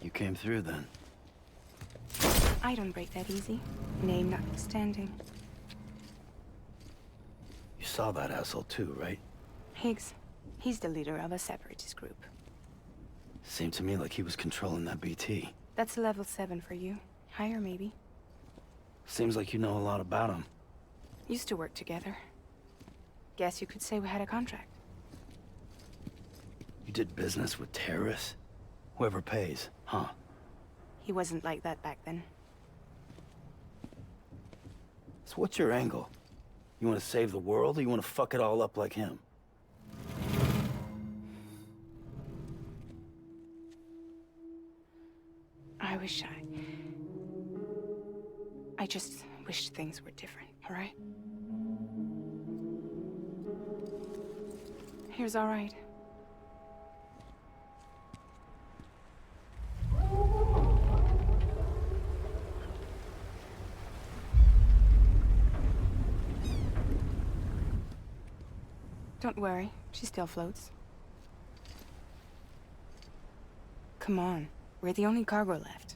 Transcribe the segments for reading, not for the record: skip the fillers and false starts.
You came through then. I don't break that easy. Name notwithstanding. You saw that asshole too, right? Higgs. He's the leader of a separatist group. Seemed to me like he was controlling that BT. That's level 7 for you. Higher, maybe. Seems like you know a lot about him. Used to work together. Guess you could say we had a contract. You did business with terrorists? Whoever pays, huh? He wasn't like that back then. So what's your angle? You want to save the world, or you want to fuck it all up like him? I just wish things were different, all right? Here's all right. Don't worry, she still floats. Come on, we're the only cargo left.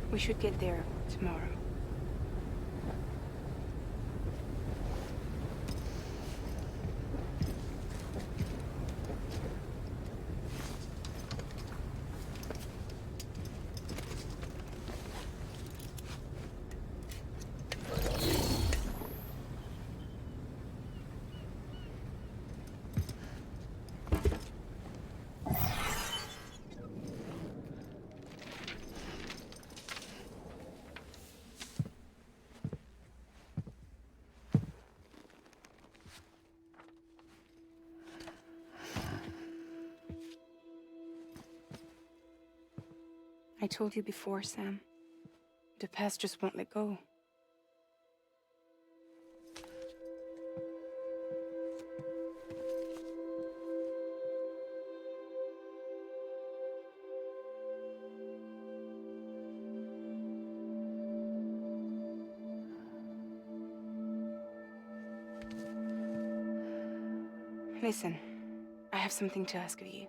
We should get there tomorrow. I told you before, Sam. The past just won't let go. Listen, I have something to ask of you.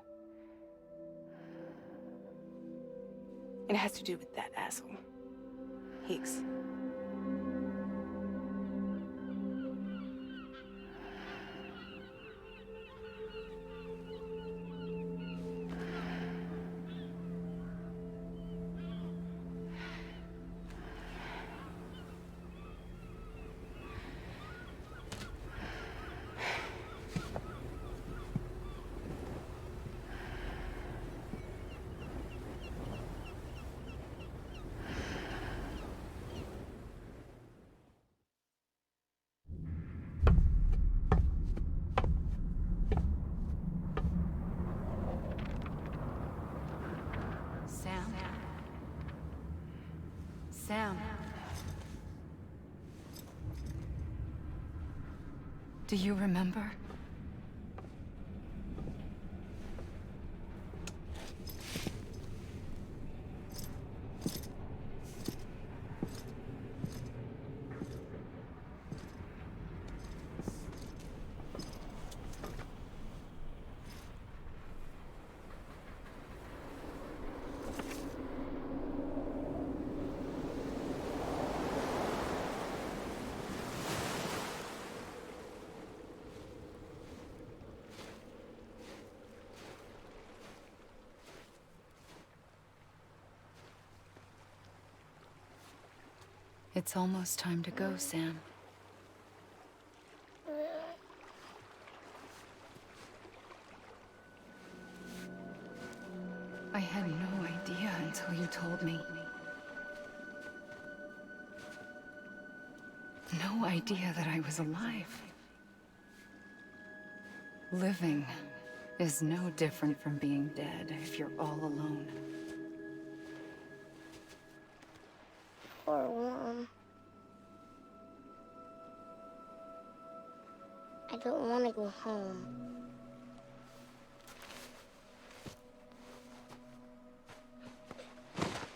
It has to do with that asshole, Higgs. Sam. Do you remember? It's almost time to go, Sam. I had no idea until you told me. No idea that I was alive. Living is no different from being dead if you're all alone. Or warm. I don't want to go home.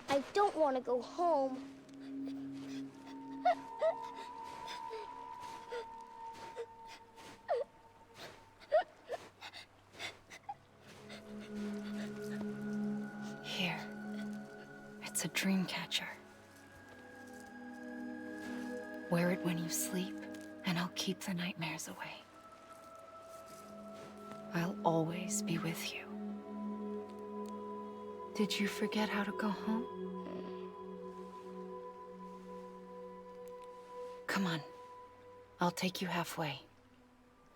I don't want to go home. Here. It's a dream catcher. Wear it when you sleep, and I'll keep the nightmares away. I'll always be with you. Did you forget how to go home? Come on. I'll take you halfway.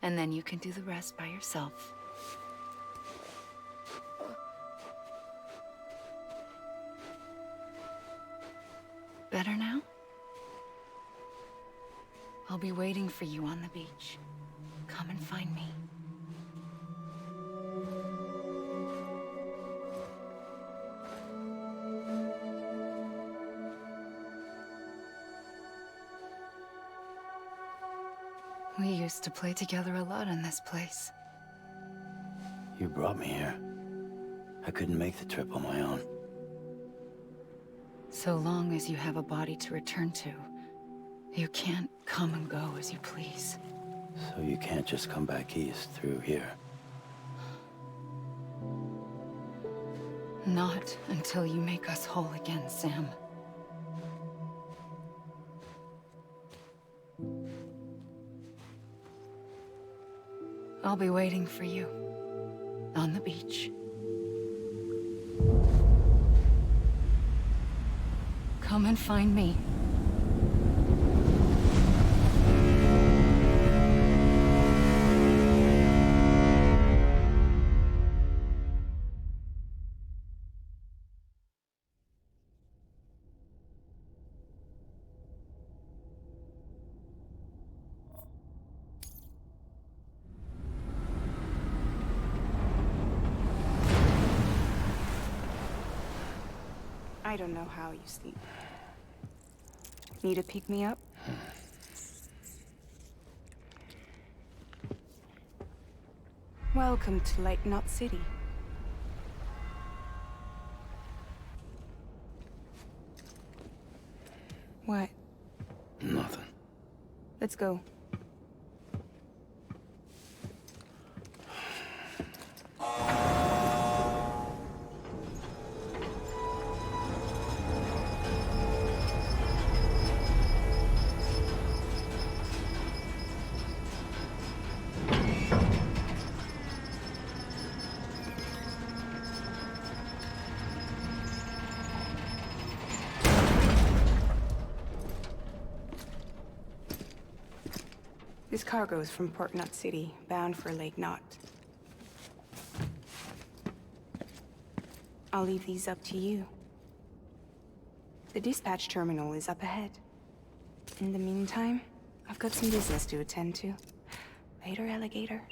And then you can do the rest by yourself. Better now? I'll be waiting for you on the beach. Come and find me. We used to play together a lot in this place. You brought me here. I couldn't make the trip on my own. So long as you have a body to return to, you can't come and go as you please. So you can't just come back east through here. Not until you make us whole again, Sam. I'll be waiting for you on the beach. Come and find me. I don't know how you sleep. Need to pick me up? Welcome to Lake Knot City. What? Nothing. Let's go. This cargo is from Port Knot City, bound for Lake Knot. I'll leave these up to you. The dispatch terminal is up ahead. In the meantime, I've got some business to attend to. Later, alligator.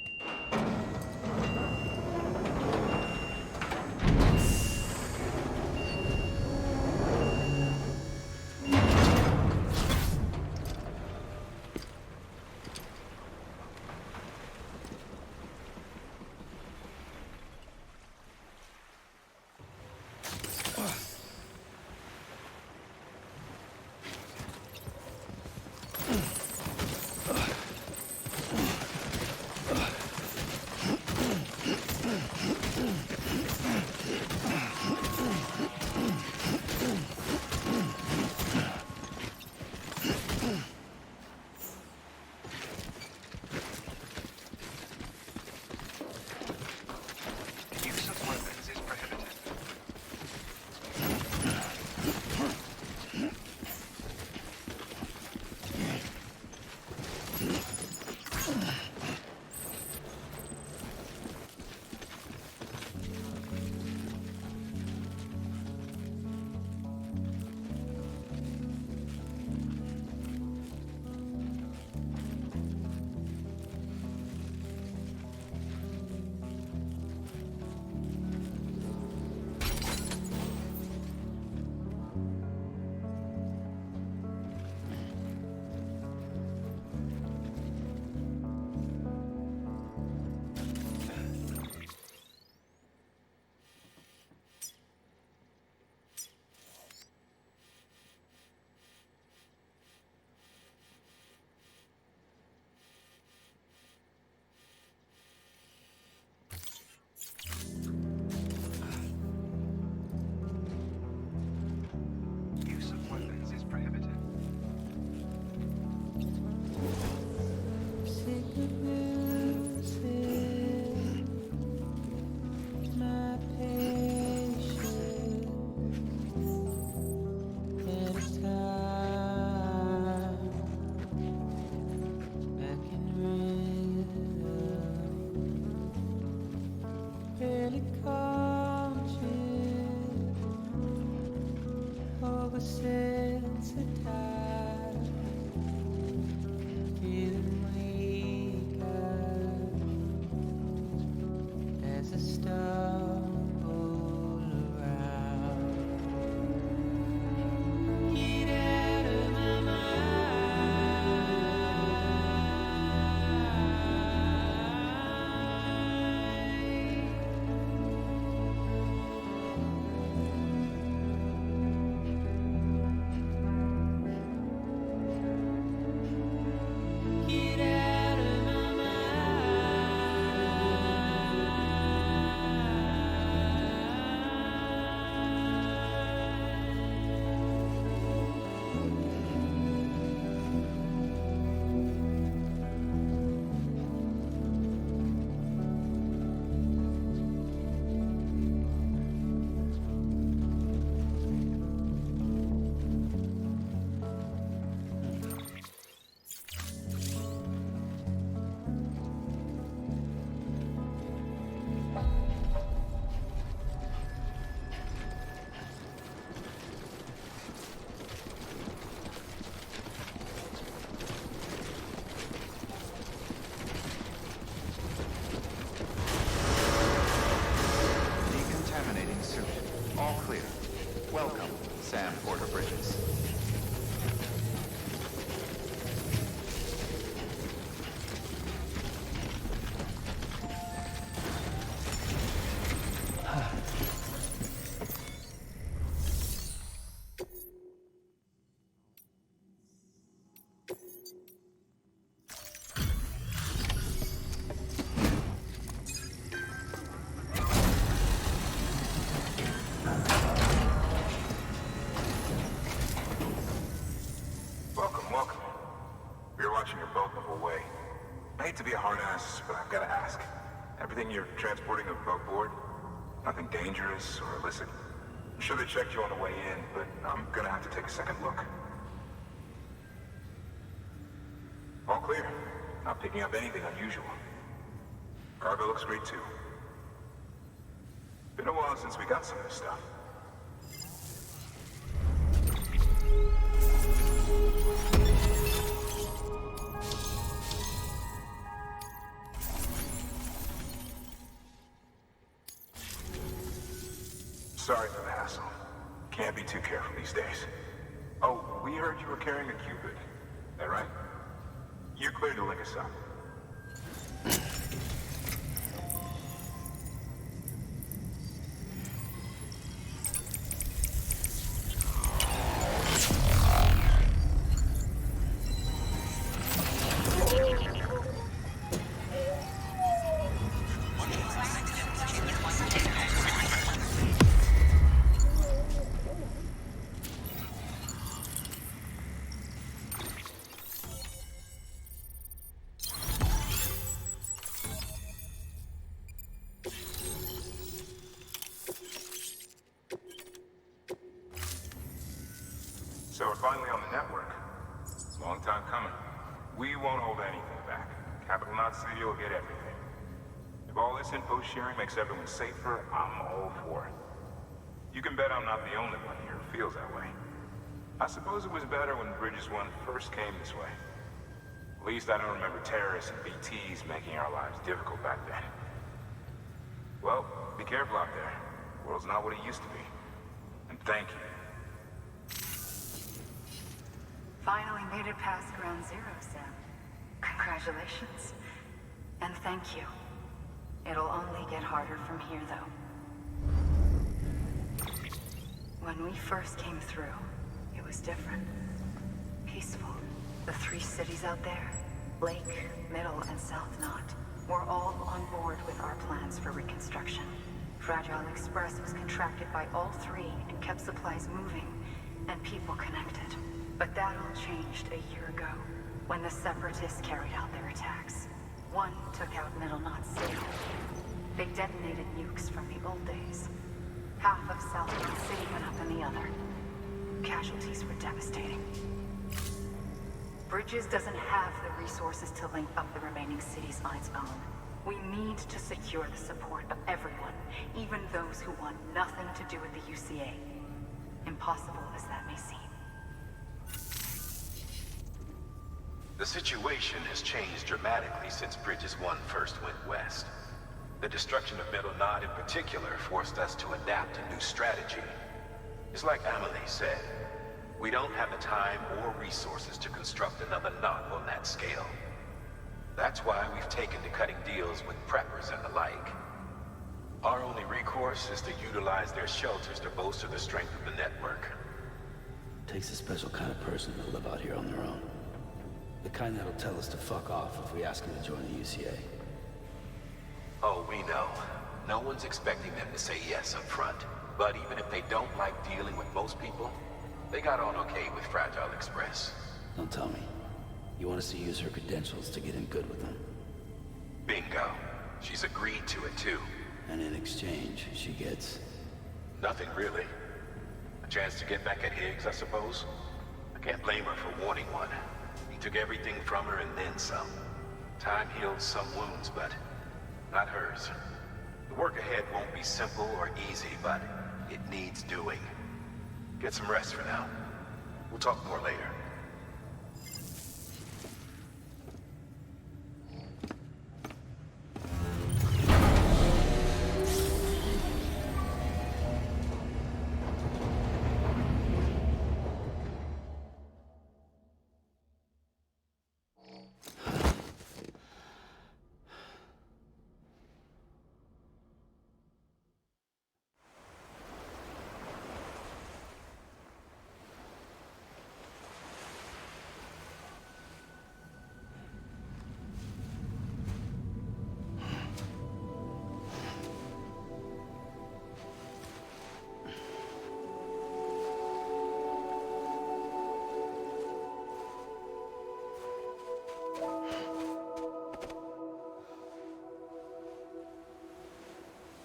hate to be a hard ass, but I've got to ask. Everything you're transporting above board? Nothing dangerous or illicit? I'm sure they checked you on the way in, but I'm gonna have to take a second look. All clear. Not picking up anything unusual. Cargo looks great too. Been a while since we got some of this stuff. Sorry for the hassle. Can't be too careful these days. Oh, we heard you were carrying a Cupid. That right? You're clear to link us up. So we're finally on the network. Long time coming. We won't hold anything back. Capital Knot City will get everything. If all this info sharing makes everyone safer, I'm all for it. You can bet I'm not the only one here who feels that way. I suppose it was better when Bridges 1 first came this way. At least I don't remember terrorists and BTs making our lives difficult back then. Well, be careful out there. The world's not what it used to be. And thank you. Finally made it past ground zero, Sam. Congratulations. And thank you. It'll only get harder from here, though. When we first came through, it was different. Peaceful. The 3 cities out there, Lake, Middle, and South Knot, were all on board with our plans for reconstruction. Fragile Express was contracted by all 3 and kept supplies moving and people connected. But that all changed a year ago, when the Separatists carried out their attacks. One took out Middle Knot City. They detonated nukes from the old days. Half of South Knot City went up in the other. Casualties were devastating. Bridges doesn't have the resources to link up the remaining cities on its own. We need to secure the support of everyone, even those who want nothing to do with the UCA. impossible as that may seem. The situation has changed dramatically since Bridges 1 first went west. The destruction of Middle Knot in particular forced us to adapt a new strategy. It's like Amelie said, we don't have the time or resources to construct another knot on that scale. That's why we've taken to cutting deals with preppers and the like. Our only recourse is to utilize their shelters to bolster the strength of the network. Takes a special kind of person to live out here on their own. The kind that'll tell us to fuck off if we ask them to join the UCA. Oh, we know. No one's expecting them to say yes up front. But even if they don't like dealing with most people, they got on okay with Fragile Express. Don't tell me. You want us to use her credentials to get in good with them? Bingo. She's agreed to it too. And in exchange, she gets... Nothing really. A chance to get back at Higgs, I suppose? I can't blame her for wanting one. He took everything from her and then some. Time heals some wounds, but not hers. The work ahead won't be simple or easy, but it needs doing. Get some rest for now. We'll talk more later.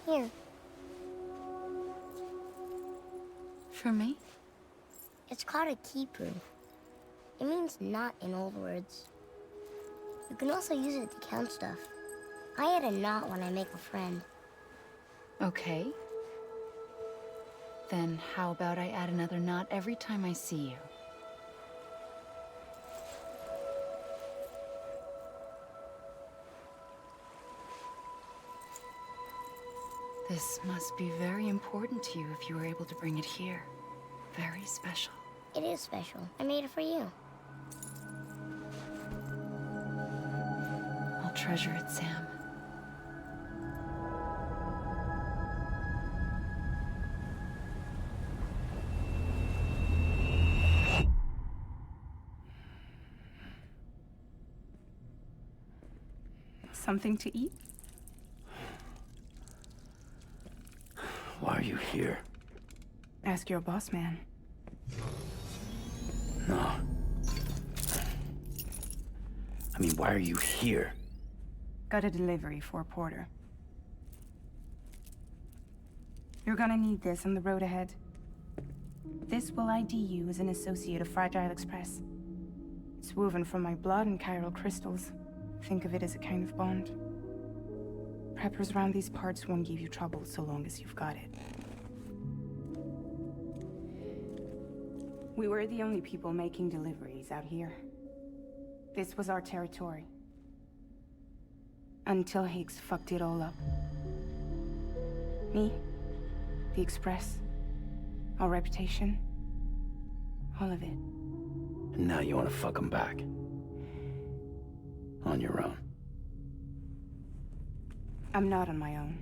Here. For me? It's called a keeper. It means knot in old words. You can also use it to count stuff. I add a knot when I make a friend. Okay. Then how about I add another knot every time I see you? This must be very important to you if you were able to bring it here. Very special. It is special. I made it for you. I'll treasure it, Sam. Something to eat? Why are you here? Ask your boss man. No. I mean, why are you here? Got a delivery for Porter. You're gonna need this on the road ahead. This will ID you as an associate of Fragile Express. It's woven from my blood and chiral crystals. Think of it as a kind of bond. Preppers around these parts won't give you trouble so long as you've got it. We were the only people making deliveries out here. This was our territory. Until Higgs fucked it all up. Me, the Express, our reputation, all of it. And now you want to fuck them back. On your own. I'm not on my own.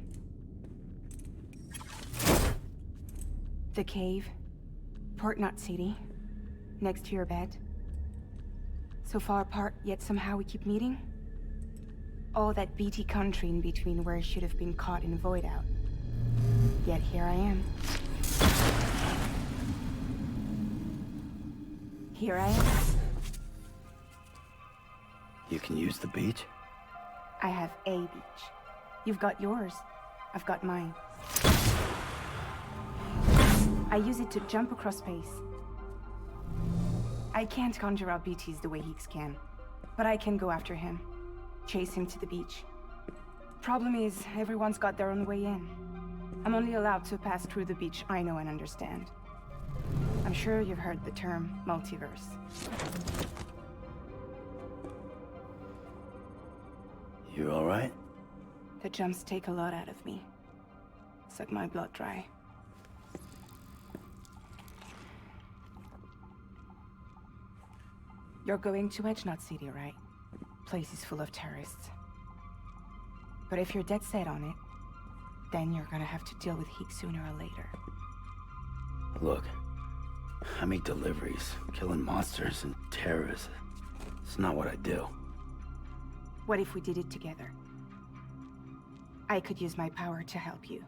The cave, Port Knot City, next to your bed. So far apart, yet somehow we keep meeting. All that BT country in between where I should have been caught in void out. Yet here I am. Here I am. You can use the beach? I have a beach. You've got yours. I've got mine. I use it to jump across space. I can't conjure out BTs the way Higgs can, but I can go after him. Chase him to the beach. Problem is, everyone's got their own way in. I'm only allowed to pass through the beach I know and understand. I'm sure you've heard the term multiverse. You all right? The jumps take a lot out of me. Suck my blood dry. You're going to Edge-Knot City, right? Place is full of terrorists. But if you're dead set on it, then you're gonna have to deal with heat sooner or later. Look, I make deliveries. Killing monsters and terrorists. It's not what I do. What if we did it together? I could use my power to help you.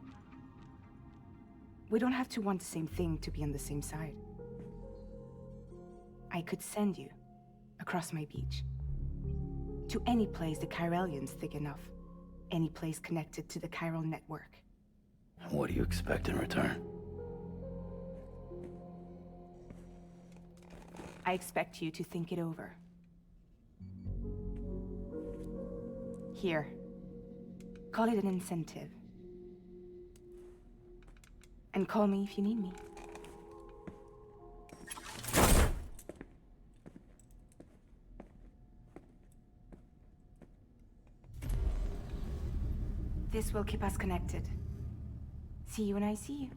We don't have to want the same thing to be on the same side. I could send you across my beach. To any place the Chiralian's thick enough. Any place connected to the chiral network. What do you expect in return? I expect you to think it over. Here. Call it an incentive. And call me if you need me. This will keep us connected. See you when I see you.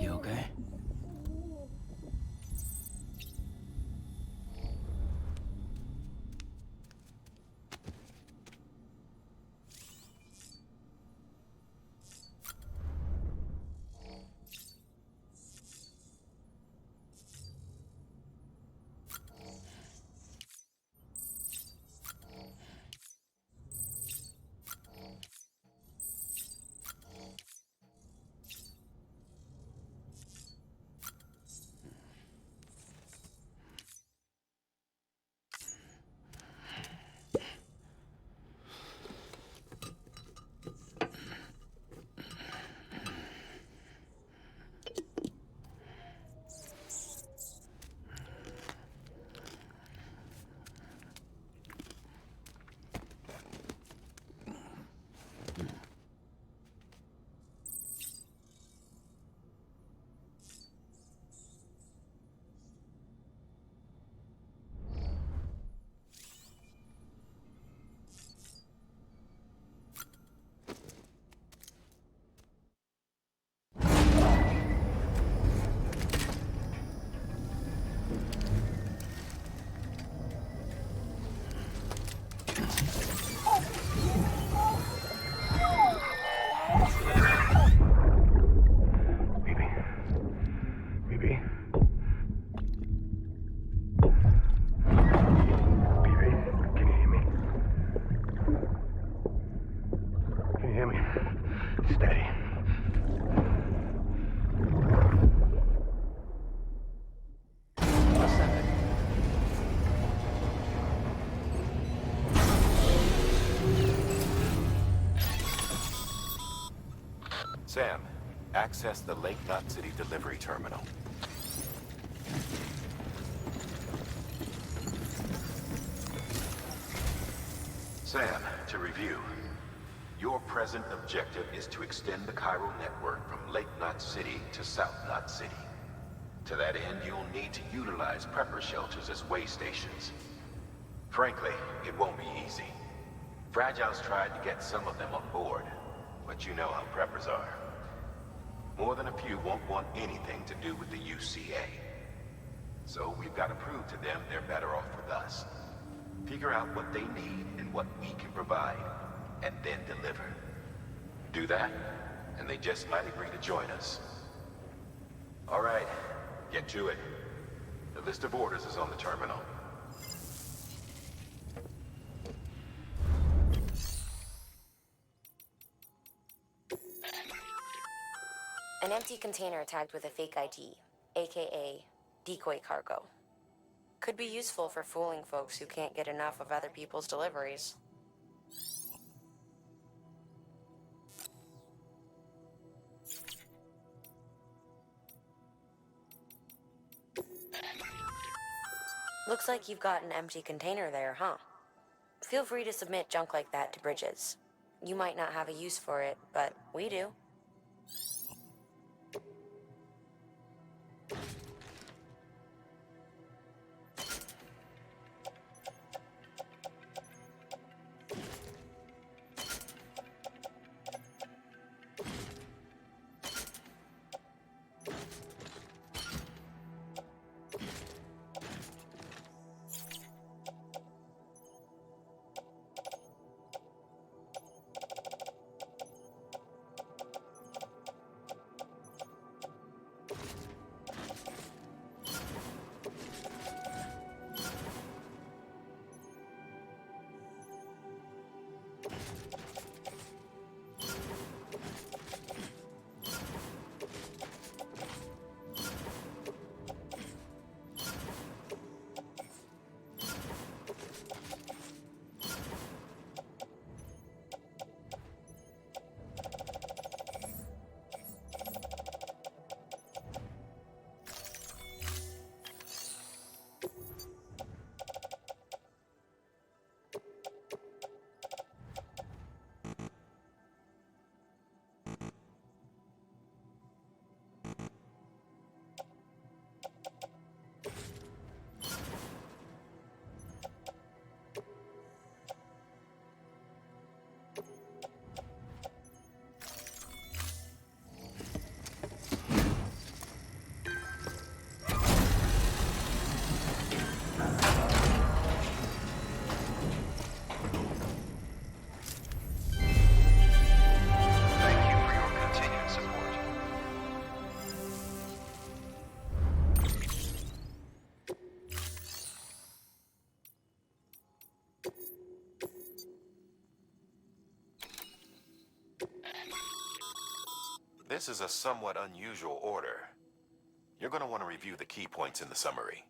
You okay? Sam, access the Lake Knot City delivery terminal. Sam, to review. Your present objective is to extend the chiral network from Lake Knot City to South Knot City. To that end, you'll need to utilize prepper shelters as way stations. Frankly, it won't be easy. Fragile's tried to get some of them on board, but you know how preppers are. More than a few won't want anything to do with the UCA. So we've got to prove to them they're better off with us. Figure out what they need and what we can provide, and then deliver. Do that, and they just might agree to join us. All right, get to it. The list of orders is on the terminal. An empty container tagged with a fake ID, aka decoy cargo. Could be useful for fooling folks who can't get enough of other people's deliveries. Looks like you've got an empty container there, huh? Feel free to submit junk like that to Bridges. You might not have a use for it, but we do. This is a somewhat unusual order. You're going to want to review the key points in the summary.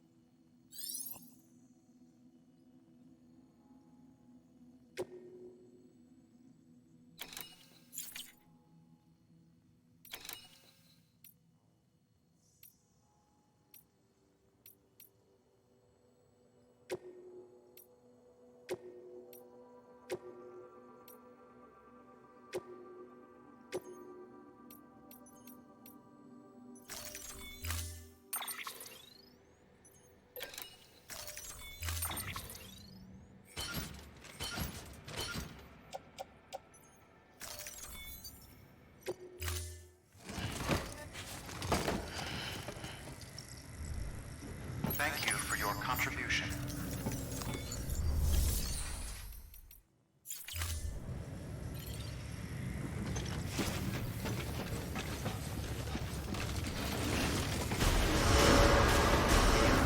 Thank you for your contribution.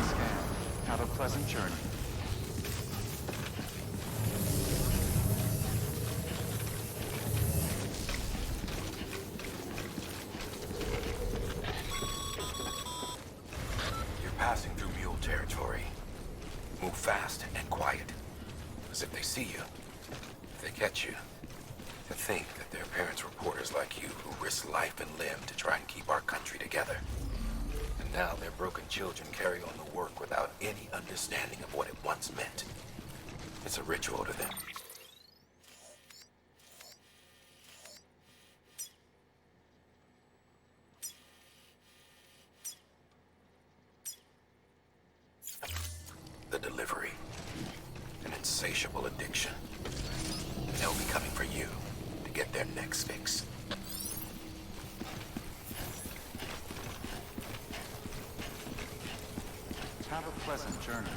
Scan. Have a pleasant journey. Passing through mule territory. Move fast and quiet, as if they see you. If they catch you, to think that their parents reporters like you who risk life and limb to try and keep our country together. And now their broken children carry on the work without any understanding of what it once meant. It's a ritual to them. The delivery. An insatiable addiction. They'll be coming for you to get their next fix. Have a pleasant journey.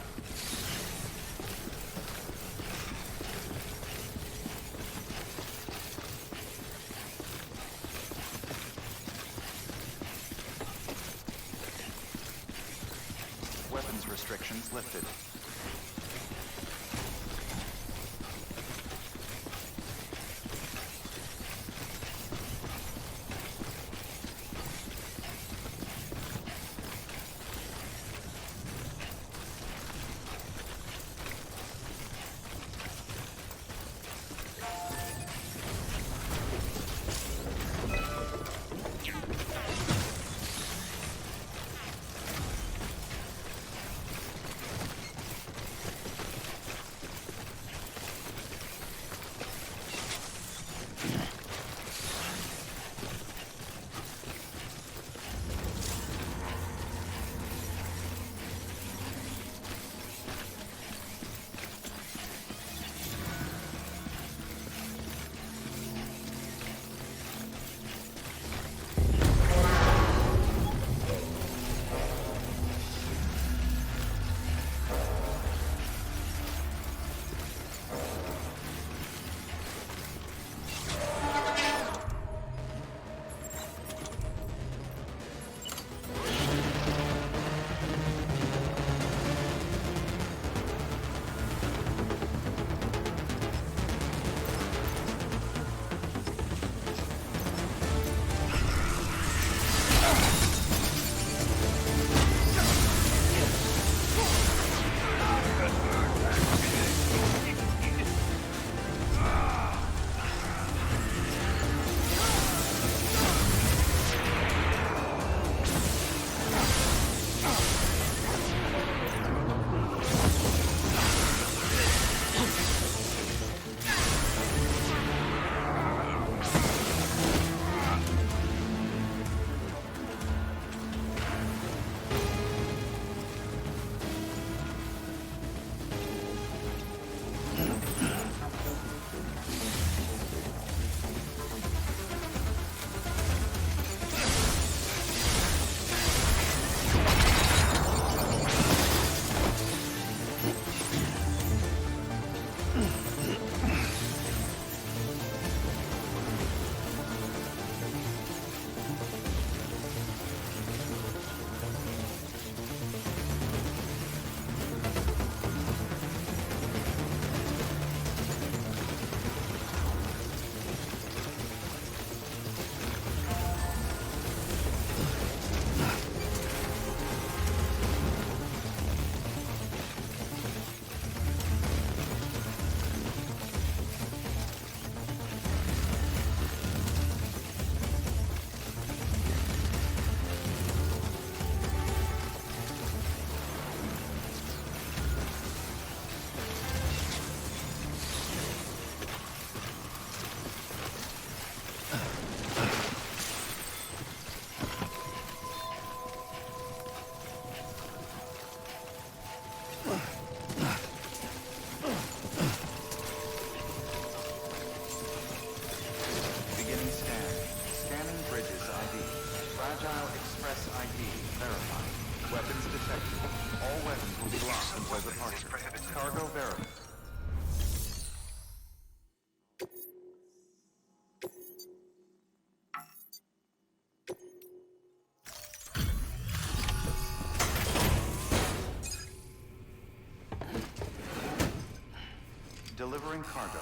Weapons restrictions lifted. detected. All weapons will be locked until departure. Cargo verified. Delivering cargo.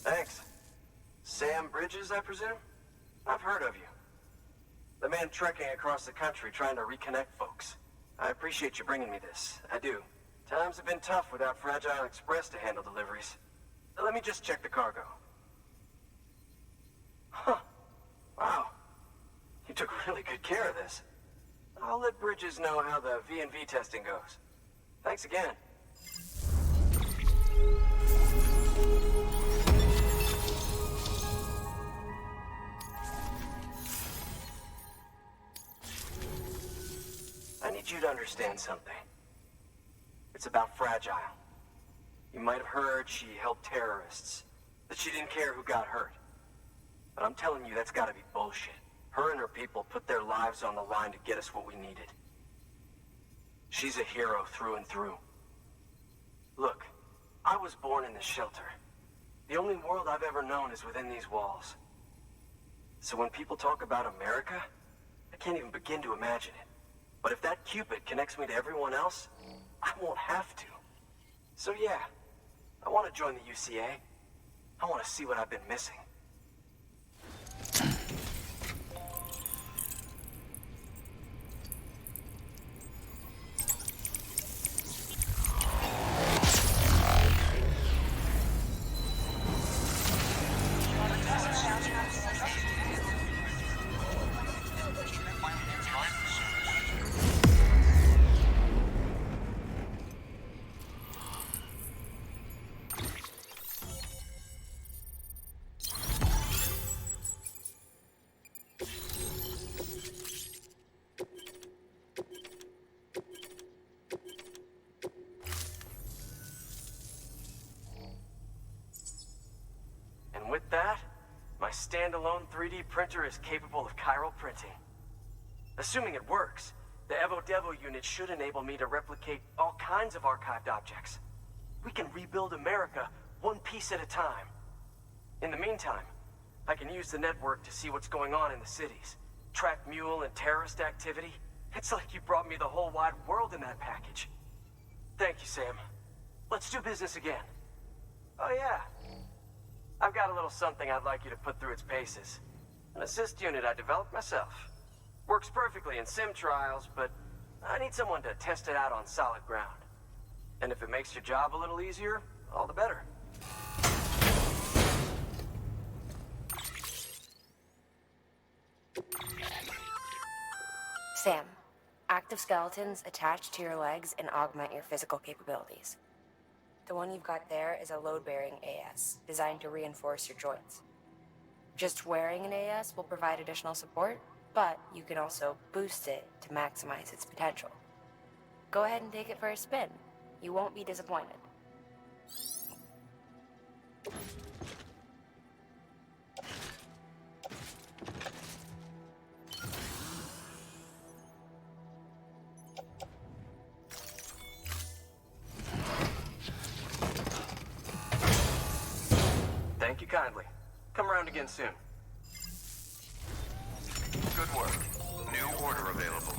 Thanks. Sam Bridges, I presume? I've heard of you. The man trekking across the country trying to reconnect folks. I appreciate you bringing me this. I do. Times have been tough without Fragile Express to handle deliveries. Let me just check the cargo. Huh. Wow. You took really good care of this. I'll let Bridges know how the V&V testing goes. Thanks again. I need you to understand something. It's about Fragile. You might have heard she helped terrorists, that she didn't care who got hurt. But I'm telling you, that's gotta be bullshit. Her and her people put their lives on the line to get us what we needed. She's a hero through and through. Look, I was born in this shelter. The only world I've ever known is within these walls. So when people talk about America, I can't even begin to imagine it. But if that Cupid connects me to everyone else, I won't have to. So yeah, I want to join the UCA. I want to see what I've been missing. With that, my standalone 3D printer is capable of chiral printing. Assuming it works, the Evo Devo unit should enable me to replicate all kinds of archived objects. We can rebuild America one piece at a time. In the meantime, I can use the network to see what's going on in the cities, track mule and terrorist activity. It's like you brought me the whole wide world in that package. Thank you, Sam. Let's do business again. Oh yeah. I've got a little something I'd like you to put through its paces. An assist unit I developed myself. Works perfectly in sim trials, but I need someone to test it out on solid ground. And if it makes your job a little easier, all the better. Sam, active skeletons attach to your legs and augment your physical capabilities. The one you've got there is a load-bearing AS, designed to reinforce your joints. Just wearing an AS will provide additional support, but you can also boost it to maximize its potential. Go ahead and take it for a spin. You won't be disappointed. Thank you kindly. Come around again soon. Good work. New order available.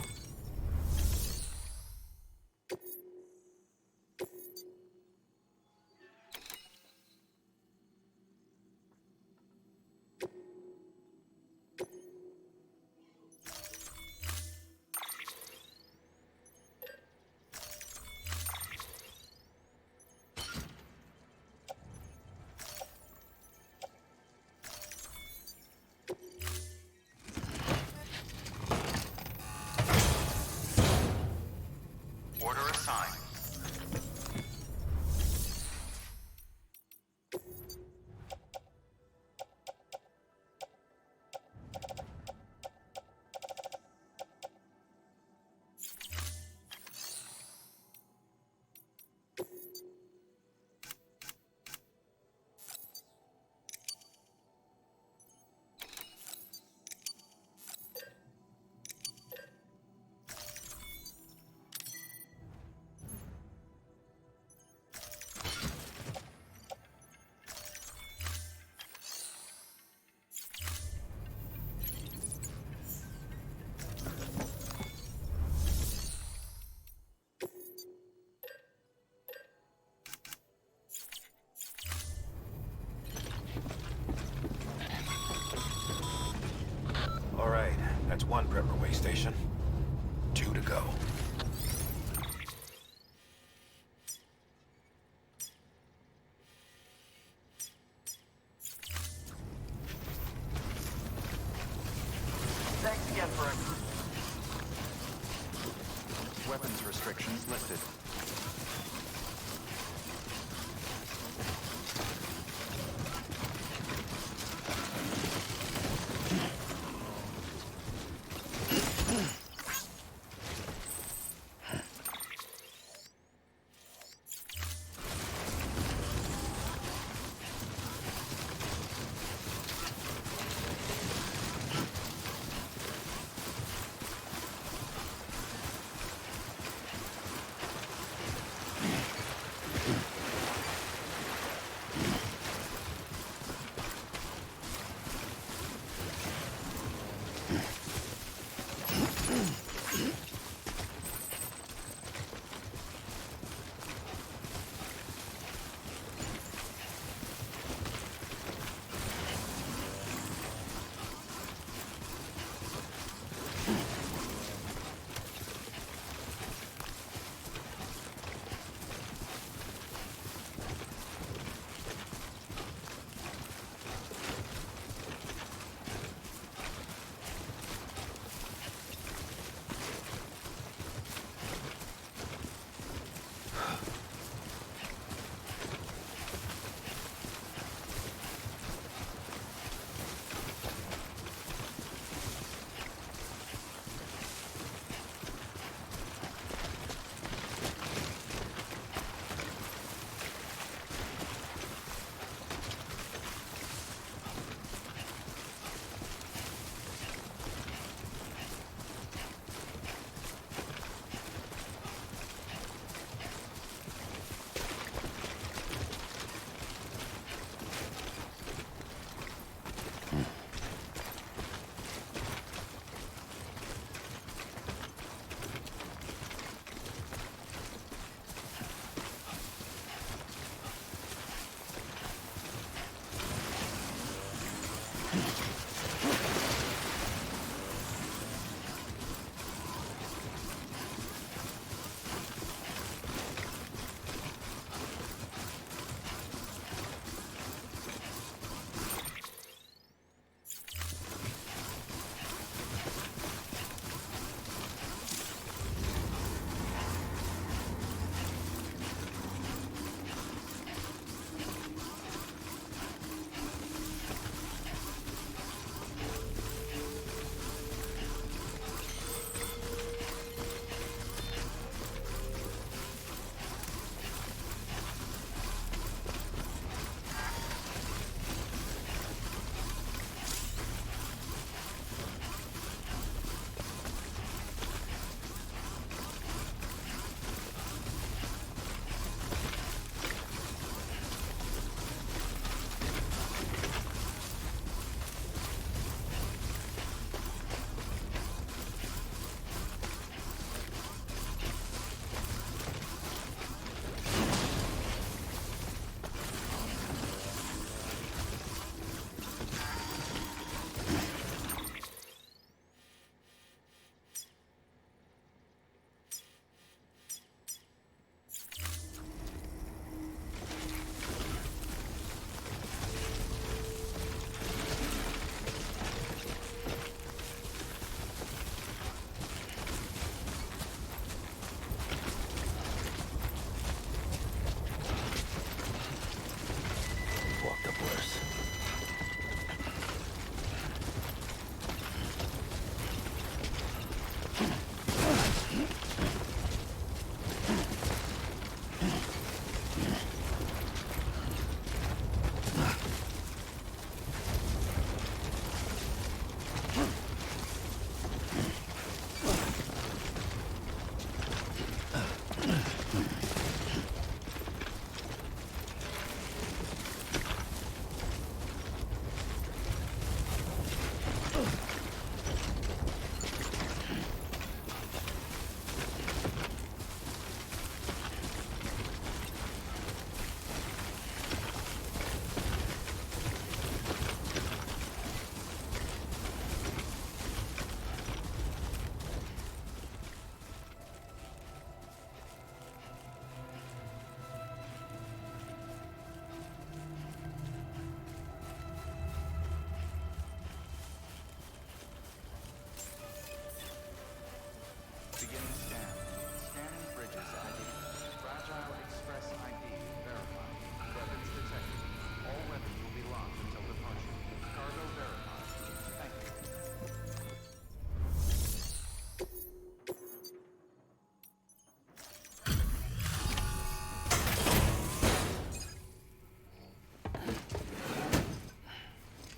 one prepper way station. 2 to go. Thanks again for everything. Weapons restrictions lifted.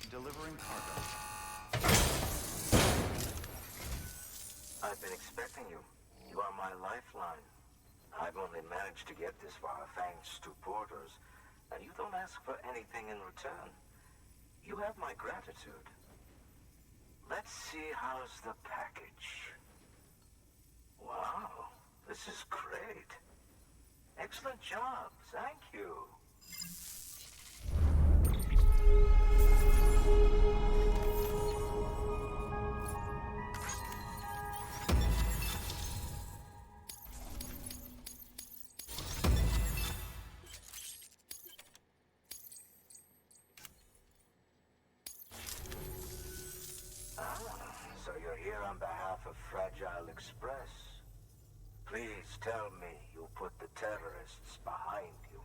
Delivering cargo. I've been expecting you. You are my lifeline. I've only managed to get this far thanks to porters, and you don't ask for anything in return. You have my gratitude. Let's see how's the package. Wow, this is great. Excellent job, thank you. So you're here on behalf of Fragile Express. Please tell me you put the terrorists behind you.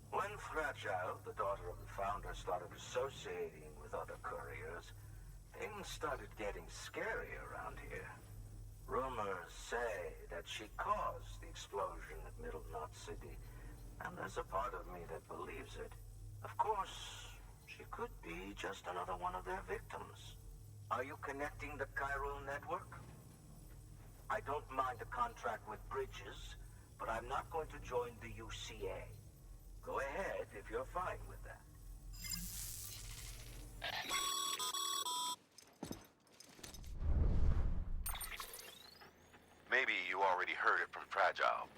When Fragile, the daughter of the founder, started associating with other couriers, things started getting scary around here. Rumors say that she caused the explosion at Middle Knot City, and there's a part of me that believes it. Of course, she could be just another one of their victims. Are you connecting the chiral network? I don't mind a contract with Bridges, but I'm not going to join the UCA. Go ahead if you're fine with that. Maybe you already heard it from Fragile,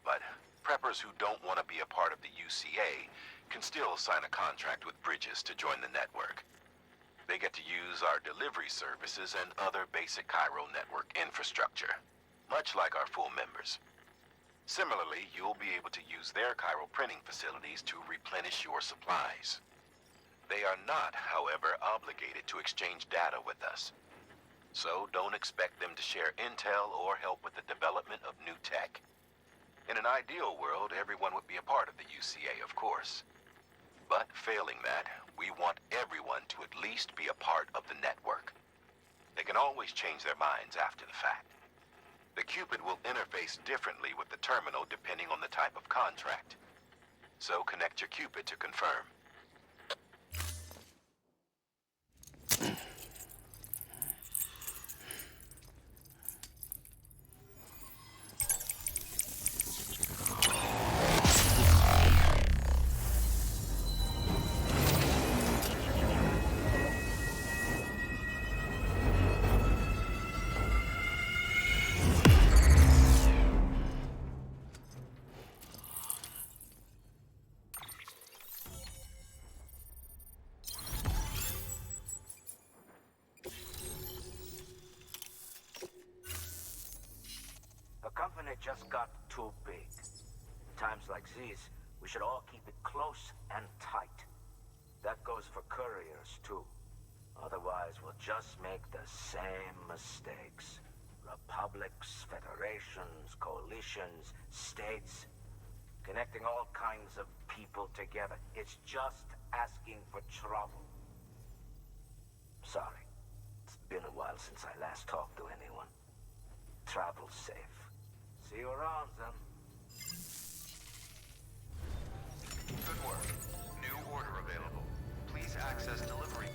but preppers who don't want to be a part of the UCA can still sign a contract with Bridges to join the network. They get to use our delivery services and other basic chiral network infrastructure, much like our full members. Similarly, you'll be able to use their chiral printing facilities to replenish your supplies. They are not, however, obligated to exchange data with us. So don't expect them to share intel or help with the development of new tech. In an ideal world, everyone would be a part of the UCA, of course. But failing that, we want everyone to at least be a part of the network. They can always change their minds after the fact. The Cupid will interface differently with the terminal depending on the type of contract. So connect your Cupid to confirm. It just got too big. Times like these, we should all keep it close and tight. That goes for couriers, too. Otherwise, we'll just make the same mistakes. Republics, federations, coalitions, states, connecting all kinds of people together. It's just asking for trouble. Sorry. It's been a while since I last talked to anyone. Travel safe. See you around, then. Good work. New order available. Please access delivery.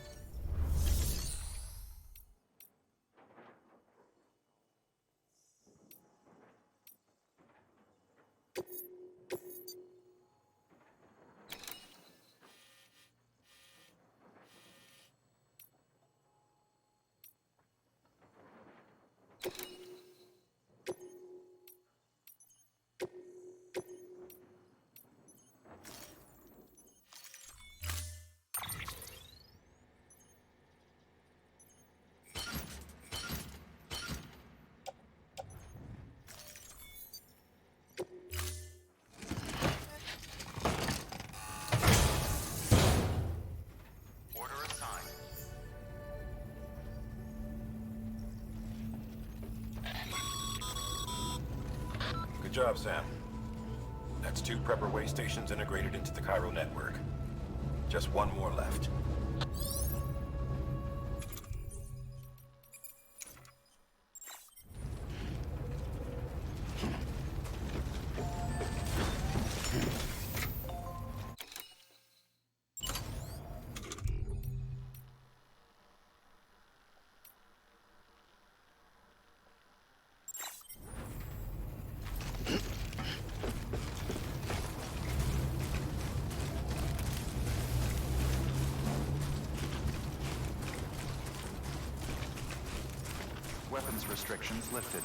Good job, Sam. That's 2 prepper way stations integrated into the chiral network. Just 1 more left. weapons restrictions lifted.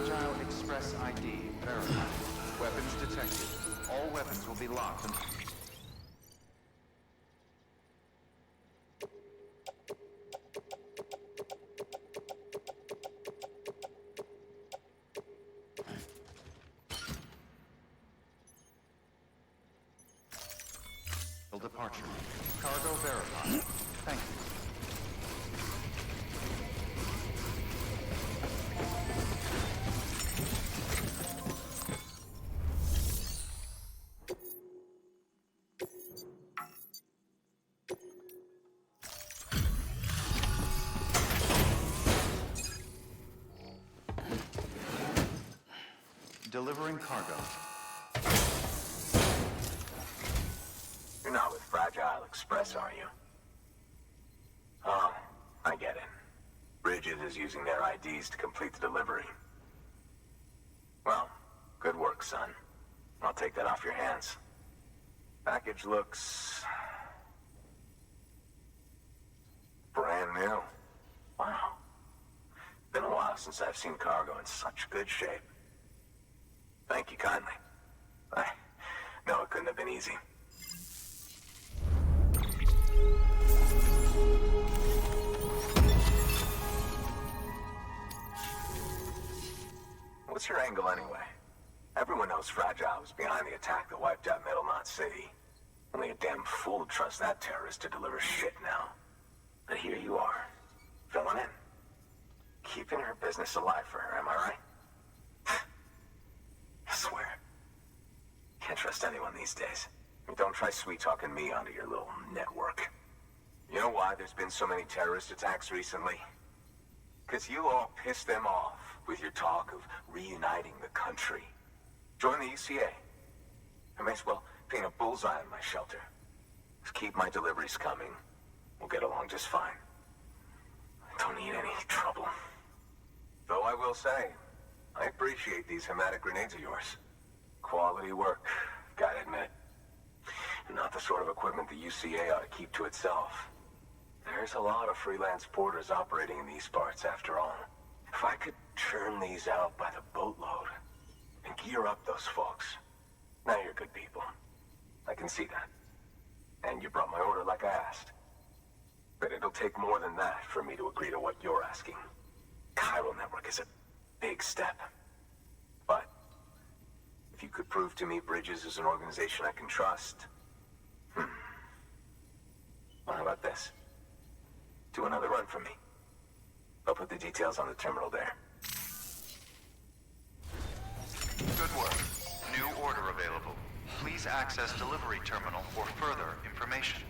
Fragile Express ID verified. Weapons detected. All weapons will be locked and... Departure. Cargo verified. Thank you. Delivering cargo. You're not with Fragile Express, are you? Oh, I get it. Bridget is using their IDs to complete the delivery. Well, good work, son. I'll take that off your hands. Package looks... brand new. Wow. Been a while since I've seen cargo in such good shape. Thank you kindly. I know it couldn't have been easy. What's your angle anyway? Everyone knows Fragile was behind the attack that wiped out Middle Knot City. Only a damn fool would trust that terrorist to deliver shit now. But here you are, filling in. Keeping her business alive for her, am I right? I swear. Can't trust anyone these days. And don't try sweet-talking me onto your little network. You know why there's been so many terrorist attacks recently? Because you all pissed them off with your talk of reuniting the country. Join the UCA. I may as well paint a bullseye on my shelter. Just keep my deliveries coming. We'll get along just fine. I don't need any trouble. Though I will say, I appreciate these hematic grenades of yours. Quality work, gotta admit. Not the sort of equipment the UCA ought to keep to itself. There's a lot of freelance porters operating in these parts, after all. If I could churn these out by the boatload and gear up those folks. Now you're good people. I can see that. And you brought my order like I asked. But it'll take more than that for me to agree to what you're asking. Chiral Network is a big step. But if you could prove to me Bridges is an organization I can trust... Well, how about this? Do another run for me. I'll put the details on the terminal there. Good work. New order available. Please access delivery terminal for further information.